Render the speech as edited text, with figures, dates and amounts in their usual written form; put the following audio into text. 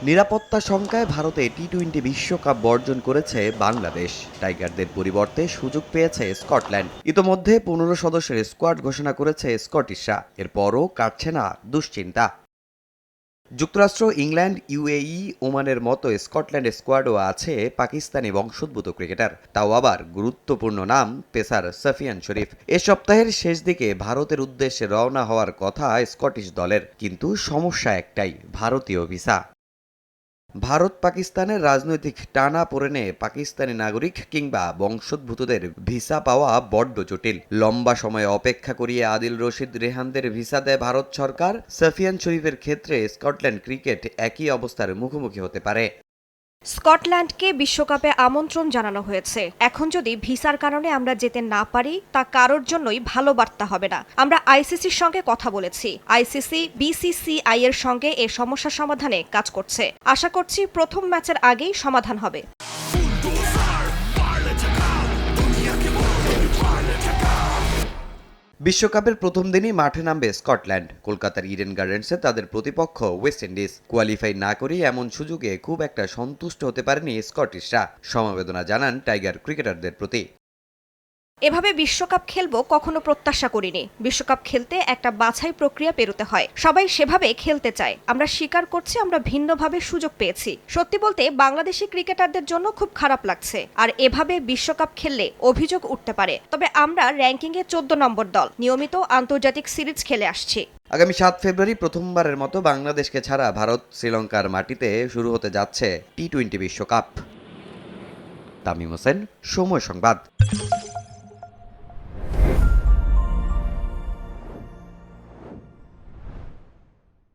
নিরাপত্তা শঙ্কায় ভারতে টি-20 বিশ্বকাপ বর্জন করেছে বাংলাদেশ। টাইগারদের পরিবর্তে সুযোগ পেয়েছে স্কটল্যান্ড। ইতোমধ্যে 15 সদস্যের স্কোয়াড ঘোষণা করেছে স্কটিশরা। এরপরও কাটছে না দুশ্চিন্তা। যুক্তরাষ্ট্র, ইংল্যান্ড, ইউএই, ওমানের মতো স্কটল্যান্ড স্কোয়াডও আছে পাকিস্তানি বংশোদ্ভূত ক্রিকেটার, তাও আবার গুরুত্বপূর্ণ নাম পেসার সাফিয়ান শরীফ। এ সপ্তাহের শেষ দিকে ভারতের উদ্দেশ্যে রওনা হওয়ার কথা স্কটিশ দলের, কিন্তু সমস্যা একটাই, ভারতীয় ভিসা। ভারত পাকিস্তানের রাজনৈতিক টানাপোড়েনে পাকিস্তানি নাগরিক কিংবা বংশোদ্ভূতদের ভিসা পাওয়া বড্ড জটিল। লম্বা সময় অপেক্ষা করিয়ে আদিল রশিদ রেহানদের ভিসা দেয় ভারত সরকার। সাফিয়ান শরীফের ক্ষেত্রে স্কটল্যান্ড ক্রিকেট একই অবস্থার মুখোমুখি হতে পারে। স্কটল্যান্ডকে বিশ্বকাপে আমন্ত্রণ জানানো হয়েছে। এখন যদি ভিসার কারণে আমরা যেতে না পারি, তা কারোর জন্যই ভালো বার্তা হবে না। আমরা আইসিসির সঙ্গে কথা বলেছি। আইসিসি বিসিসিআই এর সঙ্গে এ সমস্যা সমাধানে কাজ করছে। আশা করছি প্রথম ম্যাচের আগেই সমাধান হবে। বিশ্বকাপের প্রথম দিনই মাঠে নামবে স্কটল্যান্ড। কলকাতার ইডেন গার্ডেন্সে তাদের প্রতিপক্ষ ওয়েস্ট ইন্ডিজ। কোয়ালিফাই না করেই এমন সুযোগে খুব একটা সন্তুষ্ট হতে পারেনি স্কটিশরা। সমবেদনা জানান টাইগার ক্রিকেটারদের প্রতি। এভাবে বিশ্বকাপ খেলবো কখনো প্রত্যাশা করিনি। বিশ্বকাপ খেলতে একটা বাছাই প্রক্রিয়া পেরোতে হয়, সবাই সেভাবে খেলতে চায়। আমরা স্বীকার করছি আমরা ভিন্নভাবে সুযোগ পেয়েছি। সত্যি বলতে বাংলাদেশি ক্রিকেটারদের জন্য খুব খারাপ লাগছে। আর এভাবে বিশ্বকাপ খেললে অভিযোগ উঠতে পারে। তবে আমরা র্যাঙ্কিংয়ে 14 নম্বর দল, নিয়মিত আন্তর্জাতিক সিরিজ খেলে আসছি। আগামী 7 ফেব্রুয়ারি প্রথমবারের মতো বাংলাদেশকে ছাড়া ভারত শ্রীলঙ্কার মাটিতে শুরু হতে যাচ্ছে টি-20 বিশ্বকাপ। তামিম হোসেন, সময় সংবাদ।